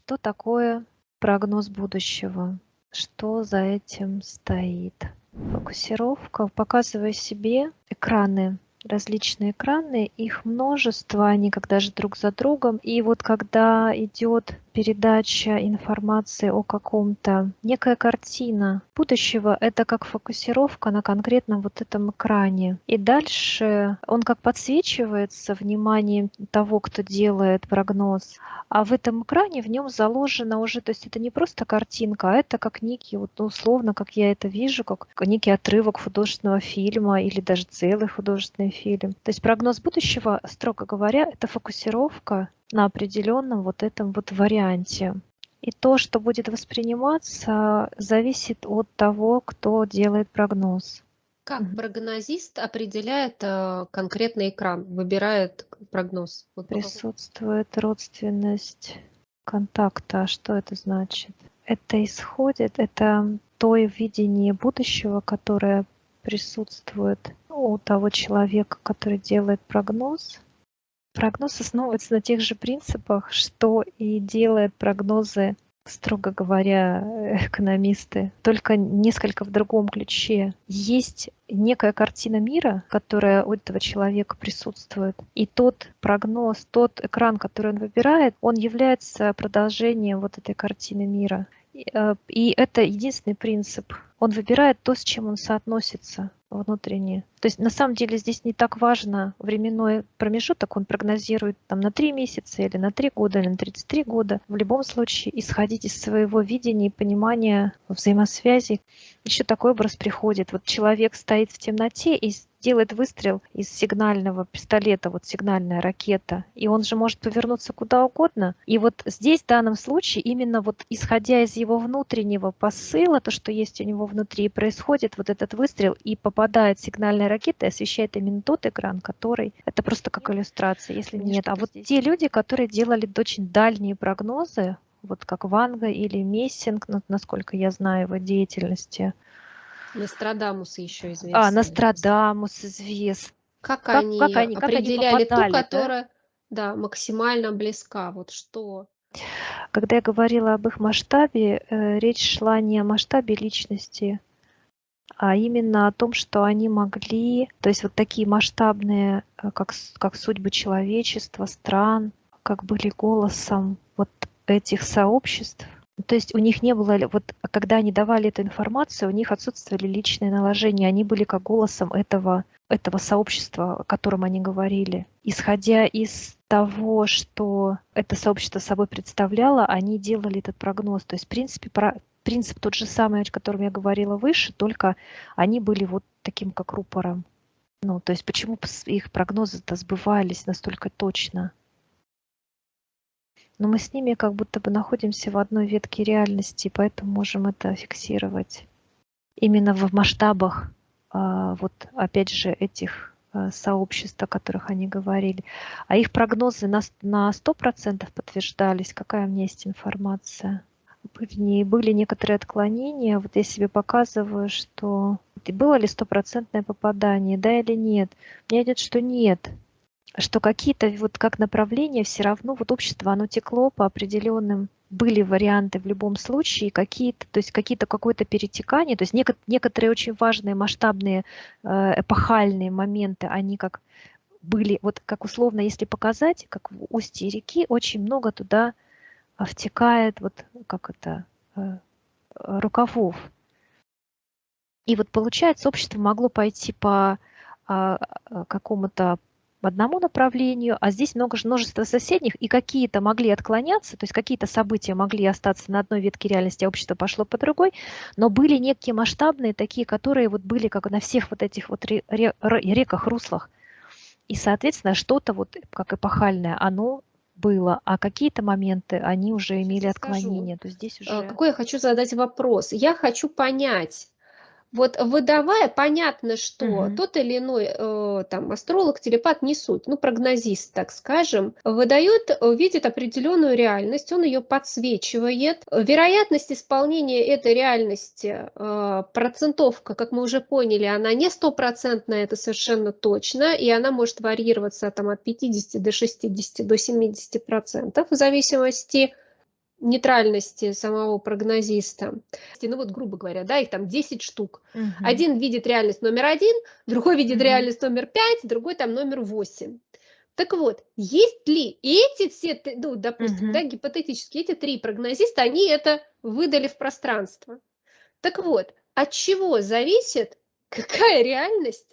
Что такое прогноз будущего? Что за этим стоит? Фокусировка, показывая себе экраны, различные экраны, их множество, они как даже друг за другом. И вот когда идет передача информации о каком-то, некая картина будущего, это как фокусировка на конкретном вот этом экране. И дальше он как подсвечивается вниманием того, кто делает прогноз, а в этом экране в нем заложено уже, то есть это не просто картинка, а это как некий, вот, ну, условно, как я это вижу, как некий отрывок художественного фильма или даже целый художественный фильм. То есть прогноз будущего, строго говоря, это фокусировка на определенном вот этом вот варианте. И то, что будет восприниматься, зависит от того, кто делает прогноз. Как прогнозист определяет конкретный экран, выбирает прогноз? Вот по какому? Присутствует родственность контакта. А что это значит? Это исходит, это то видение будущего, которое присутствует у того человека, который делает прогноз. Прогноз основывается на тех же принципах, что и делают прогнозы, строго говоря, экономисты, только несколько в другом ключе. Есть некая картина мира, которая у этого человека присутствует, и тот прогноз, тот экран, который он выбирает, он является продолжением вот этой картины мира. И это единственный принцип. Он выбирает то, с чем он соотносится внутренне. То есть на самом деле здесь не так важно временной промежуток, он прогнозирует там на 3 месяца или на 3 года, или на 33 года. В любом случае исходить из своего видения и понимания взаимосвязи. Еще такой образ приходит. Вот человек стоит в темноте и делает выстрел из сигнального пистолета, вот сигнальная ракета, и он же может повернуться куда угодно. И вот здесь, в данном случае, именно вот исходя из его внутреннего посыла, то, что есть у него внутри, происходит вот этот выстрел, и попадает сигнальная ракета и освещает именно тот экран, который... Это просто как иллюстрация, если нет. А вот те люди, которые делали очень дальние прогнозы, вот как Ванга или Мессинг, насколько я знаю его деятельности. Нострадамус еще известный. Нострадамус известный. Как Как, они как они, как они определяли ту, попадали, да? которая, да, максимально близка? Вот что? Когда я говорила об их масштабе, речь шла не о масштабе личности, а именно о том, что они могли, то есть вот такие масштабные, как судьбы человечества, стран, как были голосом вот этих сообществ. То есть у них не было, вот когда они давали эту информацию, у них отсутствовали личные наложения, они были как голосом этого сообщества, о котором они говорили. Исходя из того, что это сообщество собой представляло, они делали этот прогноз. То есть, в принципе, принцип тот же самый, о котором я говорила выше, только они были вот таким как рупором. Ну, то есть почему их прогнозы-то сбывались настолько точно? Но мы с ними как будто бы находимся в одной ветке реальности, поэтому можем это фиксировать. Именно в масштабах, вот опять же, этих сообществ, о которых они говорили. А их прогнозы на 100% подтверждались. Какая у меня есть информация? Были некоторые отклонения. Вот я себе показываю, что было ли стопроцентное попадание, да или нет. Мне идет, что нет, что какие-то вот как направления все равно вот общество, оно текло по определенным, были варианты в любом случае, какие-то, то есть какие-то какое-то перетекание, то есть некоторые очень важные масштабные эпохальные моменты, они как были, вот как условно, если показать, как в устье реки, очень много туда втекает, вот как это, рукавов. И вот получается, общество могло пойти по какому-то одному направлению, а здесь множество соседних, и какие-то могли отклоняться, то есть какие-то события могли остаться на одной ветке реальности, а общество пошло по другой, но были некие масштабные такие, которые вот были как на всех вот этих вот реках, руслах. И, соответственно, что-то вот как эпохальное, оно было, а какие-то моменты, они уже Сейчас имели я скажу. отклонения. То есть здесь уже... Какой я хочу задать вопрос? Я хочу понять, вот выдавая, понятно, что Мгм. тот или иной там астролог, телепат, не суть, ну, прогнозист, так скажем, выдает, видит определенную реальность, он ее подсвечивает. Вероятность исполнения этой реальности, процентовка, как мы уже поняли, она не стопроцентная, это совершенно точно, и она может варьироваться там от 50 до 60 до 70% в зависимости нейтральности самого прогнозиста. Ну вот, грубо говоря, да, их там 10 штук. Мгм. Один видит реальность номер 1, другой видит Мгм. реальность номер 5, другой там номер 8. Так вот, есть ли эти все, ну, допустим, Мгм. да, гипотетически, эти 3 прогнозиста, они это выдали в пространство. Так вот, от чего зависит, какая реальность,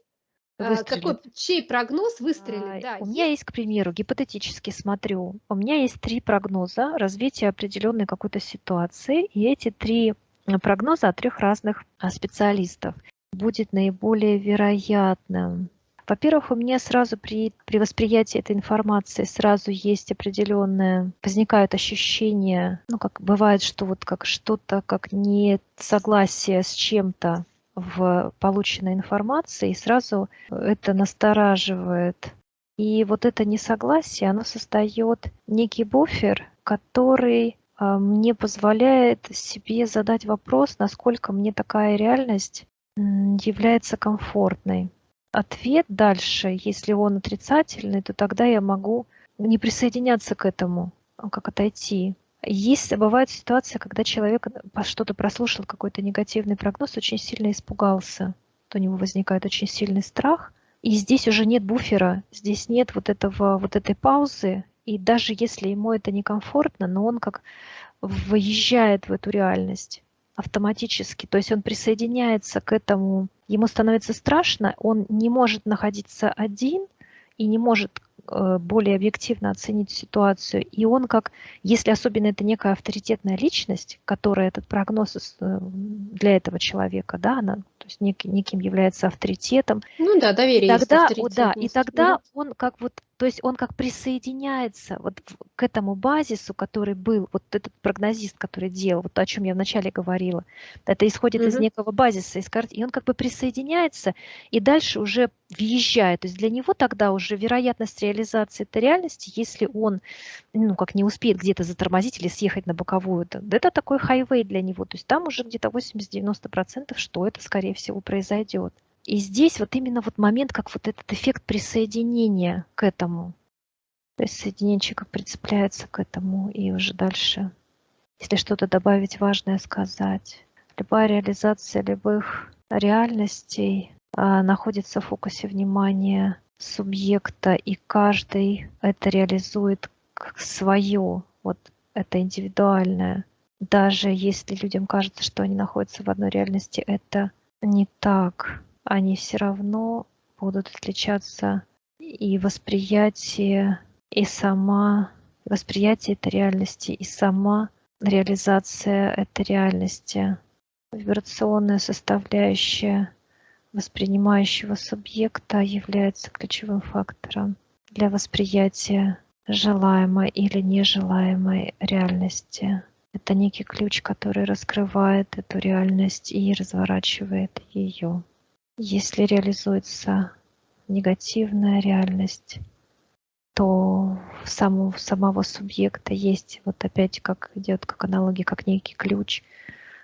какой, Выстрелит. чей прогноз выстрелит, да, У меня есть, к примеру, гипотетически смотрю, у меня есть 3 прогноза развития определенной какой-то ситуации, и эти 3 прогноза от 3 разных специалистов. Будет наиболее вероятным. Во-первых, у меня сразу при восприятии этой информации сразу есть определенное, возникают ощущения, ну, как бывает, что вот как что-то, как несогласие с чем-то в полученной информации, и сразу это настораживает. И вот это несогласие, оно создает некий буфер, который мне позволяет себе задать вопрос, насколько мне такая реальность является комфортной. Ответ дальше, если он отрицательный, то тогда я могу не присоединяться к этому, как отойти. Бывает ситуация, когда человек что-то прослушал, какой-то негативный прогноз, очень сильно испугался. То у него возникает очень сильный страх. И здесь уже нет буфера, здесь нет вот этой паузы. И даже если ему это некомфортно, но он как въезжает в эту реальность автоматически. То есть он присоединяется к этому, ему становится страшно, он не может находиться один и не может более объективно оценить ситуацию. И он как, если особенно это некая авторитетная личность, которая этот прогноз для этого человека, да, она то есть неким является авторитетом, Ну да, и доверие есть, тогда, и авторитетность. тогда он как вот, то есть он как присоединяется вот к этому базису, который был, вот этот прогнозист, который делал, вот о чем я вначале говорила. Это исходит из Мгм. некого базиса, из карты, и он как бы присоединяется и дальше уже въезжает. То есть для него тогда уже вероятность реализации этой реальности, если он, ну, как не успеет где-то затормозить или съехать на боковую, это такой хайвей для него. То есть там уже где-то 80-90%, что это, скорее всего, произойдет. И здесь вот именно вот момент, как вот этот эффект присоединения к этому. То есть соединенчик как прицепляется к этому, и уже дальше, если что-то добавить важное сказать. Любая реализация любых реальностей находится в фокусе внимания субъекта, и каждый это реализует как свое, вот это индивидуальное. Даже если людям кажется, что они находятся в одной реальности, это не так. Они все равно будут отличаться и восприятие, и сама восприятие этой реальности, и сама реализация этой реальности. Вибрационная составляющая воспринимающего субъекта является ключевым фактором для восприятия желаемой или нежелаемой реальности. Это некий ключ, который раскрывает эту реальность и разворачивает ее. Если реализуется негативная реальность, то у самого субъекта есть, вот опять как идет как аналогия, как некий ключ,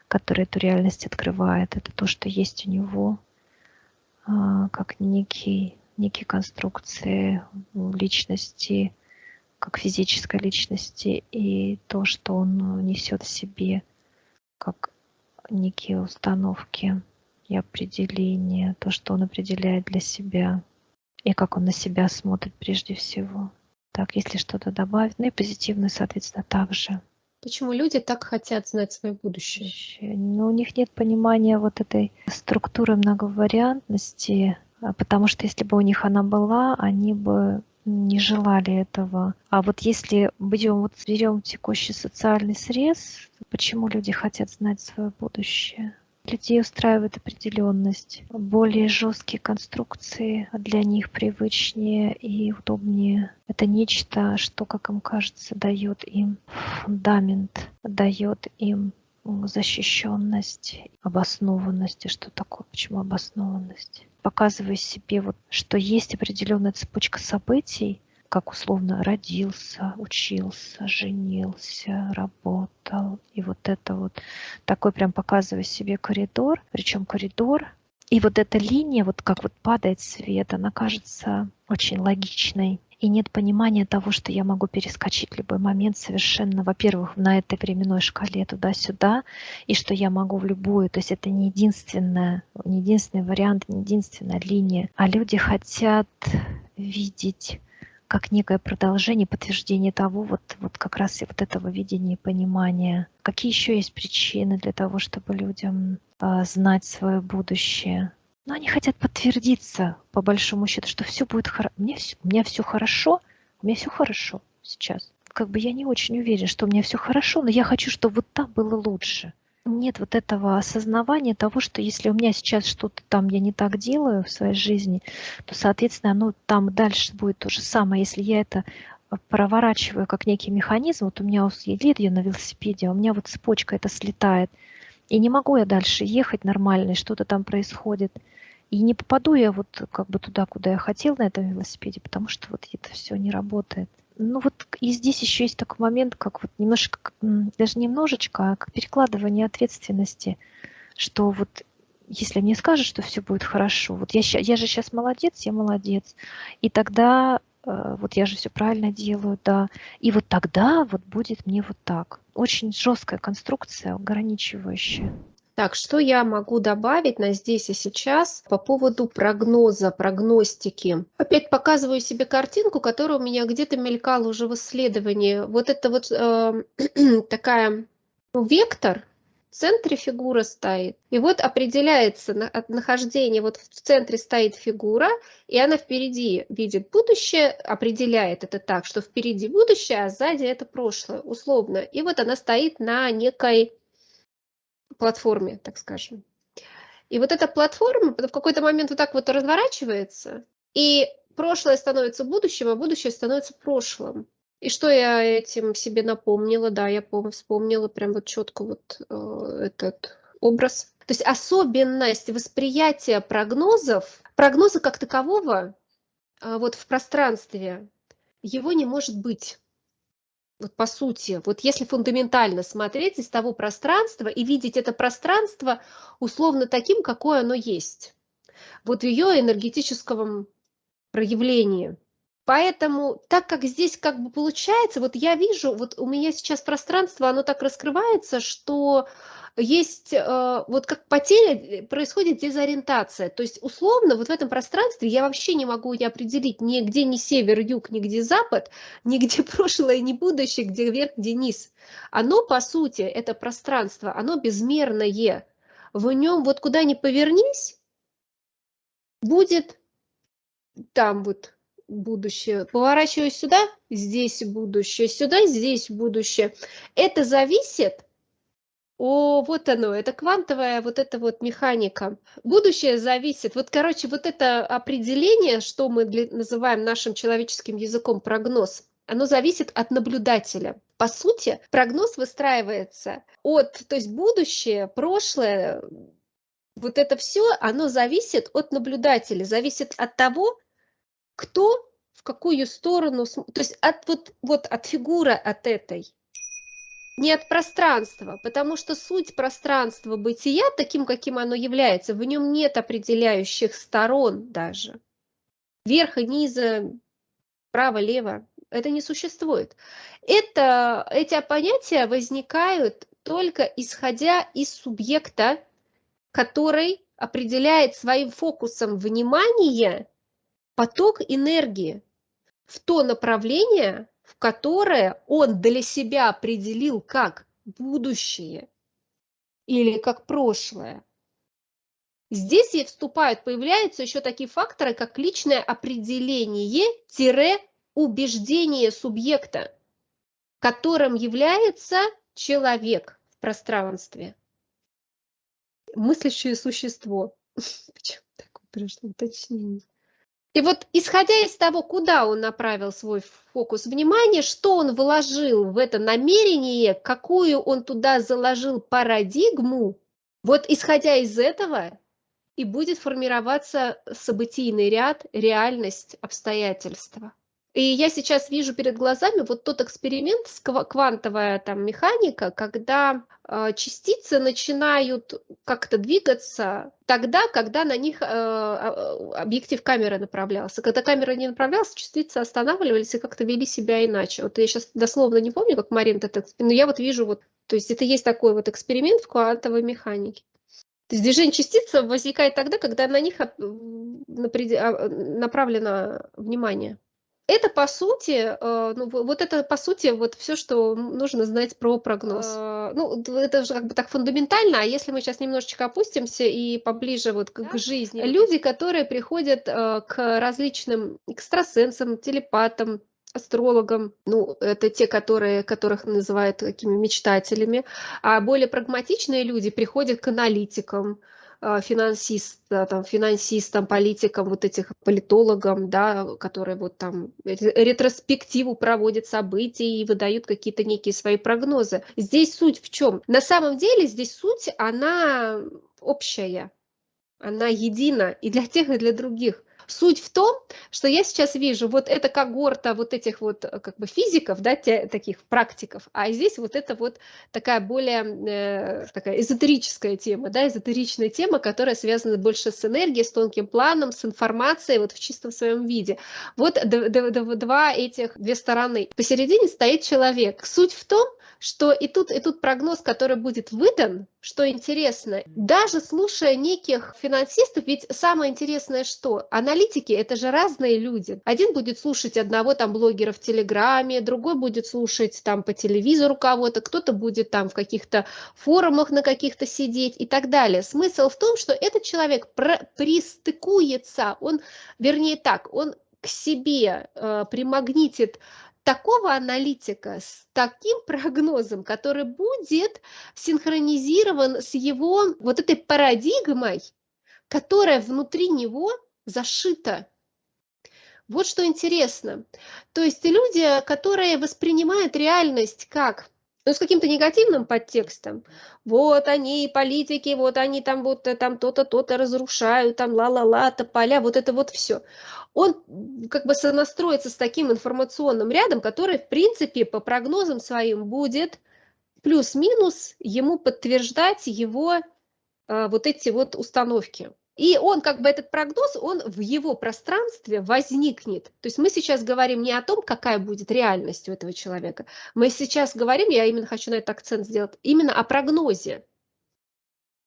который эту реальность открывает. Это то, что есть у него, как некие конструкции личности, как физической личности, и то, что он несет в себе, как некие установки и определения, то, что он определяет для себя, и как он на себя смотрит прежде всего. Так, если что-то добавить, ну и позитивно, соответственно, также. Почему люди так хотят знать свое будущее? Но у них нет понимания вот этой структуры многовариантности, потому что если бы у них она была, они бы не желали этого. А вот если берем текущий социальный срез, почему люди хотят знать свое будущее? Людей устраивает определенность, более жесткие конструкции для них привычнее и удобнее. Это нечто, что, как им кажется, дает им фундамент, дает им защищенность, обоснованность. И что такое, почему обоснованность? Показывая себе, вот, что есть определенная цепочка событий, как условно родился, учился, женился, работал. И вот это вот такой прям показывая себе коридор, причем коридор. И вот эта линия, вот как вот падает свет, она кажется очень логичной. и нет понимания того, что я могу перескочить в любой момент совершенно, во-первых, на этой временной шкале туда-сюда, и что я могу в любую, то есть это не единственный вариант, не единственная линия, а люди хотят видеть как некое продолжение, подтверждение того, вот как раз и вот этого видения и понимания. Какие еще есть причины для того, чтобы людям знать свое будущее? Но они хотят подтвердиться, по большому счету, что все будет хорошо. У меня все хорошо, у меня все хорошо сейчас. Как бы я не очень уверена, что у меня все хорошо, но я хочу, чтобы вот там было лучше. Нет вот этого осознавания того, что если у меня сейчас что-то там я не так делаю в своей жизни, то, соответственно, оно там дальше будет то же самое. Если я это проворачиваю как некий механизм, вот у меня едет я на велосипеде, а у меня вот цепочка это слетает, и не могу я дальше ехать нормально, и что-то там происходит. И не попаду я вот как бы туда, куда я хотел на этом велосипеде, потому что вот это все не работает. Ну вот и здесь еще есть такой момент, как вот немножко, даже немножечко, а как перекладывание ответственности, что вот если мне скажут, что все будет хорошо, вот я же сейчас молодец, я молодец, и тогда вот я же все правильно делаю, да, и вот тогда вот будет мне вот так. Очень жесткая конструкция, ограничивающая. Так, что я могу добавить на здесь и сейчас по поводу прогноза, прогностики? Опять показываю себе картинку, которая у меня где-то мелькала уже в исследовании. Вот это вот такая вектор, в центре фигура стоит. И вот определяется нахождение, вот в центре стоит фигура, и она впереди видит будущее, определяет это так, что впереди будущее, а сзади это прошлое, условно. И вот она стоит на некой платформе, так скажем. И вот эта платформа в какой-то момент вот так вот разворачивается, и прошлое становится будущим, а будущее становится прошлым. И что я этим себе напомнила? Да, я вспомнила прям вот четко вот этот образ. То есть особенность восприятия прогнозов, прогноза как такового вот в пространстве, его не может быть. Вот по сути, вот если фундаментально смотреть из того пространства и видеть это пространство условно таким, какое оно есть, вот в ее энергетическом проявлении. Поэтому, так как здесь как бы получается, вот я вижу, вот у меня сейчас пространство, оно так раскрывается, что есть, вот как по теле происходит дезориентация. То есть условно вот в этом пространстве я вообще не могу не определить нигде ни север, юг, нигде запад, нигде прошлое, ни будущее, где вверх, где низ. Оно, по сути, это пространство, оно безмерное. В нем вот куда ни повернись, будет там вот будущее. Поворачиваюсь сюда, здесь будущее, сюда, здесь будущее. Это зависит, вот оно, это квантовая вот эта вот механика. Будущее зависит, вот, короче, вот это определение, что мы называем нашим человеческим языком прогноз, оно зависит от наблюдателя. По сути, прогноз выстраивается то есть будущее, прошлое, вот это все, оно зависит от наблюдателя, зависит от того, кто в какую сторону, то есть от фигуры от этой, не от пространства, потому что суть пространства бытия, таким, каким оно является, в нем нет определяющих сторон даже. Верха, низа, право, лево. Это не существует. Эти понятия возникают только исходя из субъекта, который определяет своим фокусом внимания поток энергии в то направление, в которое он для себя определил как будущее или как прошлое. Здесь и появляются еще такие факторы, как личное определение-убеждение субъекта, которым является человек в пространстве. Мыслящее существо. Почему такое пришло уточнение? И вот исходя из того, куда он направил свой фокус внимания, что он вложил в это намерение, какую он туда заложил парадигму, вот исходя из этого и будет формироваться событийный ряд, реальность, обстоятельства. И я сейчас вижу перед глазами вот тот эксперимент, квантовая там механика, когда частицы начинают как-то двигаться тогда, когда на них объектив камеры направлялся. Когда камера не направлялась, частицы останавливались и как-то вели себя иначе. Вот я сейчас дословно не помню, как Марина это, но я вот вижу вот, то есть это есть такой вот эксперимент в квантовой механике. То есть движение частиц возникает тогда, когда на них направлено внимание. Это по сути, ну, вот это по сути вот все, что нужно знать про прогноз. Ну, это же как бы так фундаментально, а если мы сейчас немножечко опустимся и поближе вот к жизни. Люди, которые приходят к различным экстрасенсам, телепатам, астрологам, ну, это те, которых называют такими мечтателями, а более прагматичные люди приходят к аналитикам, финансистам, политикам, вот этих политологам, да, которые вот там ретроспективу проводят событий и выдают какие-то некие свои прогнозы. Здесь суть в чем? На самом деле здесь суть, она общая, она едина и для тех, и для других. Суть в том, что я сейчас вижу вот эта когорта вот этих вот как бы физиков, да, таких практиков, а здесь вот это вот такая более такая эзотерическая тема, да, эзотеричная тема, которая связана больше с энергией, с тонким планом, с информацией вот в чистом своем виде. Вот две стороны. Посередине стоит человек. Суть в том, что и тут прогноз, который будет выдан, что интересно, даже слушая неких финансистов, ведь самое интересное, что аналитики – это же разные люди. Один будет слушать одного там блогера в Телеграме, другой будет слушать там по телевизору кого-то, кто-то будет там в каких-то форумах на каких-то сидеть и так далее. Смысл в том, что этот человек пристыкуется, он к себе примагнитит такого аналитика с таким прогнозом, который будет синхронизирован с его вот этой парадигмой, которая внутри него зашита. Вот что интересно. То есть люди, которые воспринимают реальность как, ну, с каким-то негативным подтекстом, вот они, политики, вот они там вот там то-то, то-то разрушают, там ла-ла-ла, тополя, вот это вот все. Он как бы сонастроится с таким информационным рядом, который, в принципе, по прогнозам своим будет плюс-минус ему подтверждать его вот эти вот установки. И он, как бы этот прогноз, он в его пространстве возникнет. То есть мы сейчас говорим не о том, какая будет реальность у этого человека. Мы сейчас говорим, я именно хочу на этот акцент сделать, именно о прогнозе.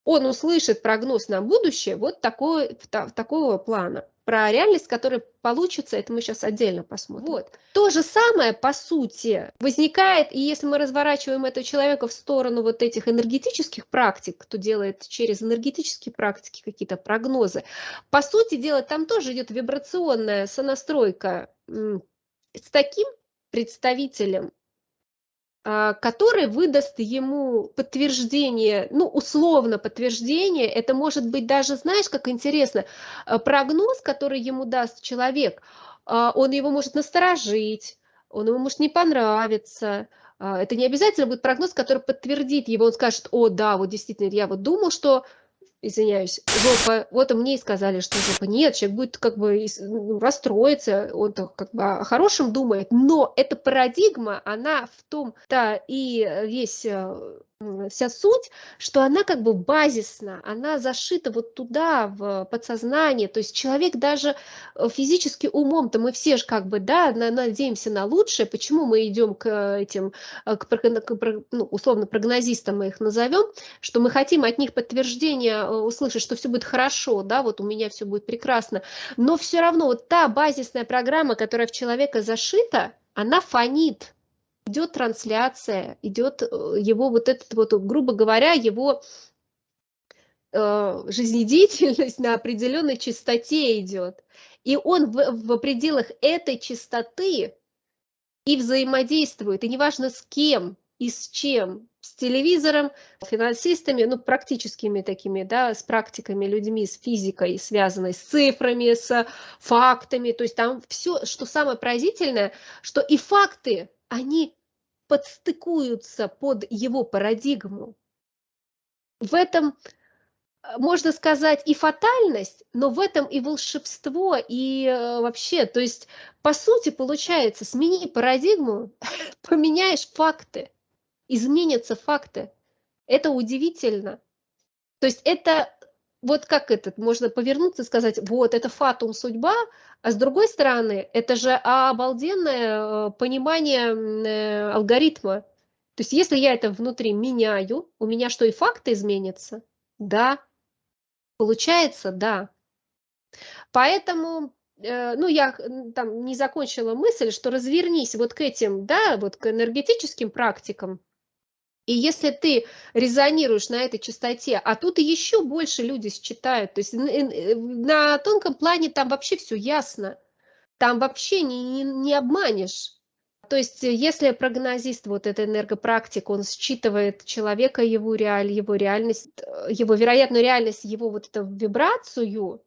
Он услышит прогноз на будущее вот такого плана. Про реальность, которая получится, это мы сейчас отдельно посмотрим. Вот. То же самое, по сути, возникает, и если мы разворачиваем этого человека в сторону вот этих энергетических практик, кто делает через энергетические практики какие-то прогнозы, по сути дела, там тоже идет вибрационная сонастройка с таким представителем, который выдаст ему подтверждение, ну, условно подтверждение, это может быть даже, знаешь, как интересно, прогноз, который ему даст человек, он его может насторожить, он ему может не понравиться. Это не обязательно будет прогноз, который подтвердит его, он скажет: о, да, вот действительно, я вот думал, что, извиняюсь, жопа, вот и мне и сказали, что жопа. Нет, человек будет как бы расстроиться, он как бы о хорошем думает, но эта парадигма, она в том-то и вся суть, что она как бы базисна, она зашита вот туда, в подсознание, то есть человек даже физически умом-то мы все же как бы, да, надеемся на лучшее, почему мы идем к этим, ну, условно, прогнозистам мы их назовем, что мы хотим от них подтверждения услышать, что все будет хорошо, да, вот у меня все будет прекрасно, но все равно вот та базисная программа, которая в человека зашита, она фонит, идет трансляция, идет его вот этот вот, грубо говоря, его жизнедеятельность на определенной частоте идет. И он в пределах этой частоты и взаимодействует, и неважно с кем и с чем, с телевизором, с финансистами, ну, практическими такими, да, с практиками, людьми, с физикой, связанной с цифрами, с фактами, то есть там все, что самое поразительное, что и факты, они подстыкуются под его парадигму. В этом можно сказать, и фатальность, но в этом и волшебство, и вообще, то есть, по сути, получается, смени парадигму, поменяешь факты, изменятся факты. Это удивительно. То есть это вот как этот, можно повернуться и сказать, вот это фатум судьба, а с другой стороны, это же обалденное понимание алгоритма. То есть если я это внутри меняю, у меня что, и факты изменятся? Да, получается, да. Поэтому, ну, я там не закончила мысль, что развернись вот к этим, да, вот к энергетическим практикам, и если ты резонируешь на этой частоте, а тут еще больше люди считают, то есть на тонком плане там вообще все ясно, там вообще не обманешь. То есть если прогнозист, вот эта энергопрактик, он считывает человека, его реальность, его вероятную реальность, его вот эту вибрацию,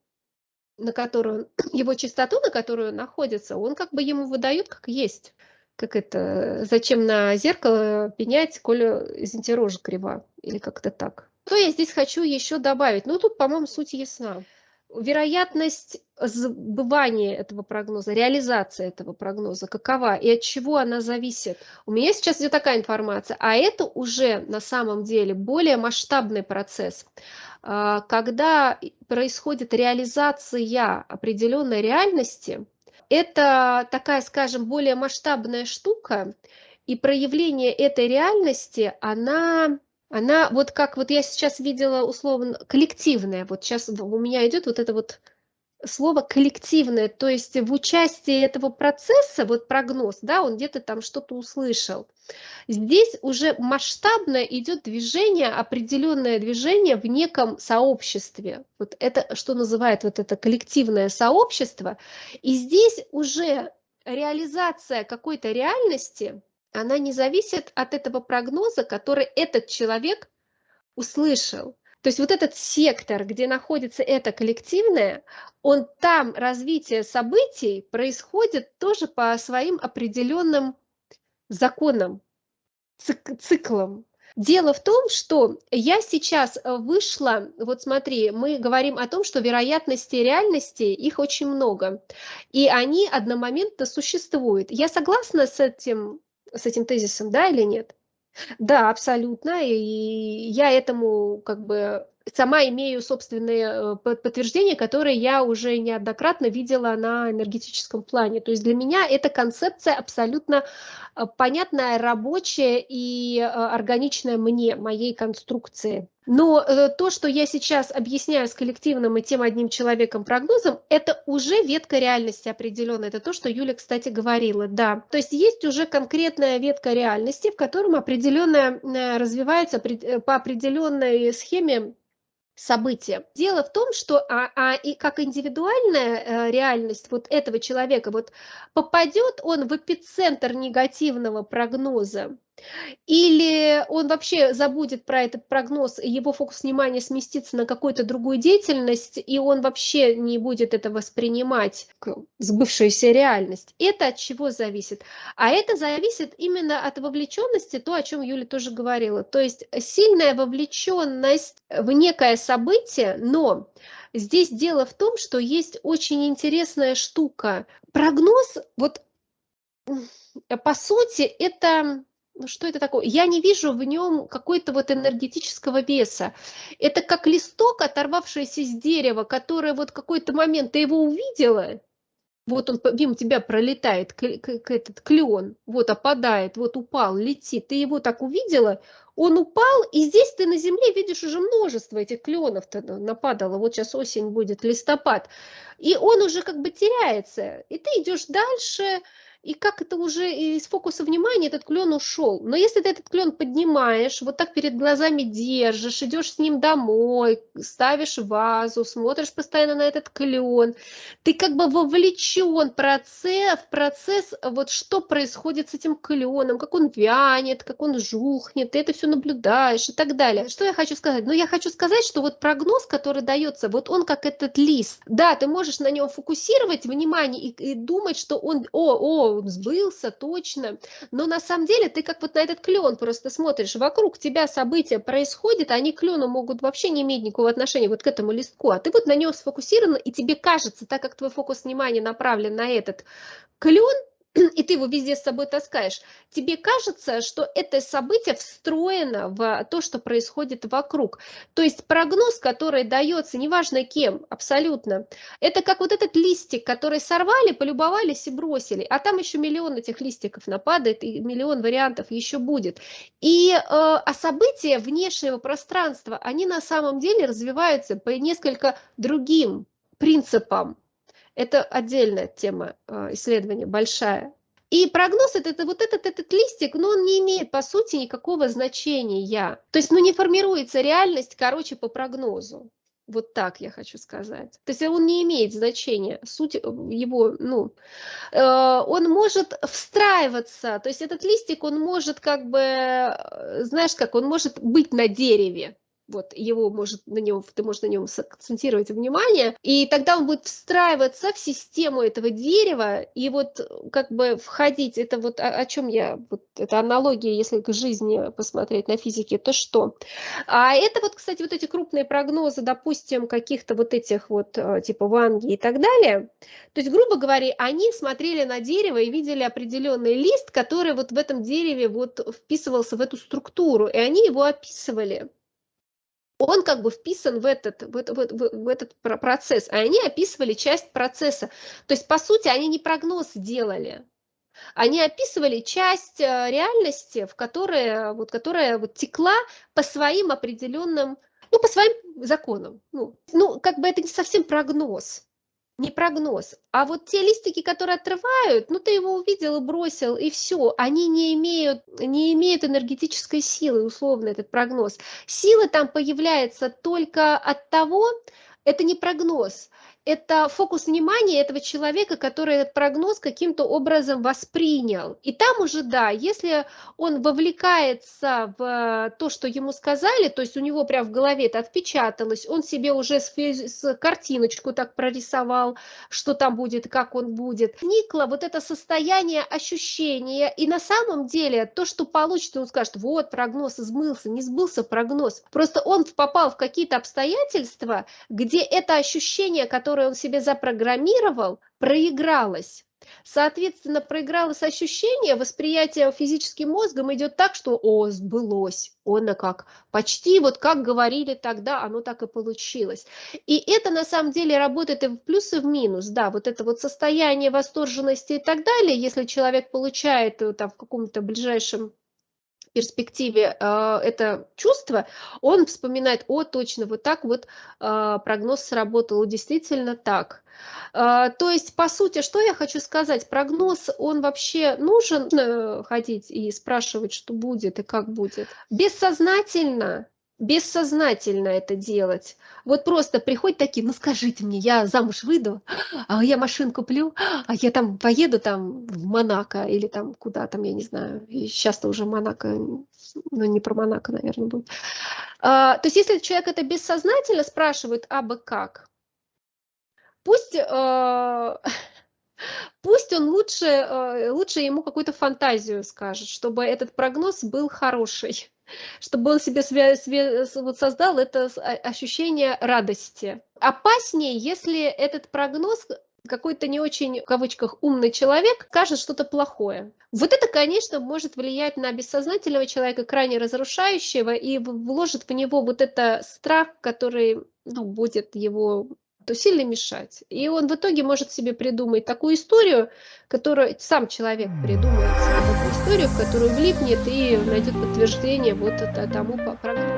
на которую его частоту, на которую он находится, он как бы ему выдает как есть. Как это, зачем на зеркало пенять, коли извините, рожа крива, или как-то так. Что я здесь хочу еще добавить? Ну, тут, по-моему, суть ясна. Вероятность сбывания этого прогноза, реализация этого прогноза, какова и от чего она зависит? У меня сейчас идет такая информация, а это уже на самом деле более масштабный процесс. Когда происходит реализация определенной реальности, это такая, скажем, более масштабная штука, и проявление этой реальности, она вот как вот я сейчас видела условно коллективная, вот сейчас у меня идет вот это вот слово коллективное, то есть в участии этого процесса, вот прогноз, да, он где-то там что-то услышал. Здесь уже масштабно идет движение, определенное движение в неком сообществе. Вот это, что называют вот это коллективное сообщество. И здесь уже реализация какой-то реальности, она не зависит от этого прогноза, который этот человек услышал. То есть вот этот сектор, где находится это коллективное, он там развитие событий происходит тоже по своим определенным законам, циклом. Дело в том, что я сейчас вышла, вот смотри, мы говорим о том, что вероятности реальности, их очень много, и они одномоментно существуют. Я согласна с этим тезисом, да или нет? Да, абсолютно. И я этому как бы сама имею собственные подтверждения, которые я уже неоднократно видела на энергетическом плане. То есть для меня эта концепция абсолютно понятная, рабочая и органичная мне, моей конструкции. Но то, что я сейчас объясняю с коллективным и тем одним человеком прогнозом, это уже ветка реальности определенная. Это то, что Юля, кстати, говорила, да. То есть есть уже конкретная ветка реальности, в котором определенно развивается по определенной схеме события. Дело в том, что и как индивидуальная реальность вот этого человека, вот попадет он в эпицентр негативного прогноза, или он вообще забудет про этот прогноз, и его фокус внимания сместится на какую-то другую деятельность, и он вообще не будет это воспринимать как сбывшуюся реальность. Это от чего зависит? А это зависит именно от вовлеченности, то, о чем Юля тоже говорила. То есть сильная вовлеченность в некое событие, но здесь дело в том, что есть очень интересная штука. Прогноз, вот по сути, это ну, что это такое? Я не вижу в нем какой-то вот энергетического веса. Это как листок, оторвавшийся с дерева, который вот какой-то момент ты его увидела, вот он мимо тебя пролетает, этот клен, вот опадает, вот упал, летит, ты его так увидела, он упал, и здесь ты на земле видишь уже множество этих кленов-то нападало, вот сейчас осень будет, листопад, и он уже как бы теряется, и ты идешь дальше, и как это уже из фокуса внимания этот клен ушел. Но если ты этот клен поднимаешь, вот так перед глазами держишь, идешь с ним домой, ставишь в вазу, смотришь постоянно на этот клен, ты как бы вовлечен в процесс, вот что происходит с этим кленом, как он вянет, как он жухнет, ты это все наблюдаешь и так далее. Что я хочу сказать? Ну, я хочу сказать, что вот прогноз, который дается, вот он как этот лист. Да, ты можешь на нем фокусировать внимание и думать, что он, он сбылся точно. Но на самом деле ты как вот на этот клен просто смотришь, вокруг тебя события происходят, они к клену могут вообще не иметь никакого отношения вот к этому листку, а ты вот на нем сфокусирован, и тебе кажется, так как твой фокус внимания направлен на этот клен, и ты его везде с собой таскаешь, тебе кажется, что это событие встроено в то, что происходит вокруг. То есть прогноз, который дается, неважно кем, абсолютно, это как вот этот листик, который сорвали, полюбовались и бросили, а там еще миллион этих листиков нападает, и миллион вариантов еще будет. А события внешнего пространства, они на самом деле развиваются по несколько другим принципам. Это отдельная тема исследования, большая. И прогноз это вот этот листик, но он не имеет, по сути, никакого значения. То есть, не формируется реальность, по прогнозу. Вот так я хочу сказать. То есть он не имеет значения. Суть его, он может встраиваться. То есть этот листик, он может он может быть на дереве. Вот его ты можешь на нем сакцентировать внимание, и тогда он будет встраиваться в систему этого дерева и вот входить. Это вот о чем я, вот это аналогия, если к жизни посмотреть на физике, то что? А это вот, кстати, вот эти крупные прогнозы, допустим, каких-то вот этих вот типа Ванги и так далее. То есть, грубо говоря, они смотрели на дерево и видели определенный лист, который вот в этом дереве вот вписывался в эту структуру, и они его описывали. Он вписан в этот процесс, а они описывали часть процесса. То есть, по сути, они не прогноз делали, они описывали часть реальности, которая текла по своим определенным, по своим законам. Это не совсем прогноз. Не прогноз. А вот те листики, которые отрывают, ты его увидел и бросил, и все. Они не имеют энергетической силы, условно, этот прогноз. Сила там появляется только от того, это не прогноз, это фокус внимания этого человека, который этот прогноз каким-то образом воспринял. И там уже, да, если он вовлекается в то, что ему сказали, то есть у него прям в голове это отпечаталось, он себе уже картиночку так прорисовал, что там будет, как он будет. Возникло вот это состояние ощущения, и на самом деле то, что получится, он скажет, вот прогноз сбылся, не сбылся прогноз. Просто он попал в какие-то обстоятельства, где это ощущение, которое он себе запрограммировал, проигралось. Соответственно, проигралось ощущение, восприятие физическим мозгом идет так, что сбылось, почти вот как говорили тогда, оно так и получилось. И это на самом деле работает и в плюс, и в минус, да, вот это вот состояние восторженности и так далее, если человек получает там в каком-то ближайшем перспективе это чувство, он вспоминает, точно, вот так вот прогноз сработал, действительно так. То есть, по сути, что я хочу сказать, прогноз, он вообще нужен ходить и спрашивать, что будет и как будет. Бессознательно это делать. Вот просто приходят такие, скажите мне, я замуж выйду, я машину куплю, я там поеду там в Монако или там куда там, я не знаю, сейчас-то уже Монако, не про Монако, наверное, будет. То есть если человек это бессознательно спрашивает, абы как, пусть он лучше ему какую-то фантазию скажет, чтобы этот прогноз был хороший, чтобы он себе создал это ощущение радости. Опаснее, если этот прогноз какой-то не очень, в кавычках, умный человек скажет что-то плохое. Вот это, конечно, может влиять на бессознательного человека, крайне разрушающего, и вложит в него вот это страх, который будет его сильно мешать. И он в итоге может себе придумать такую историю, которую сам человек придумает себе такую историю, в которую влипнет и найдет подтверждение вот тому прогнозу.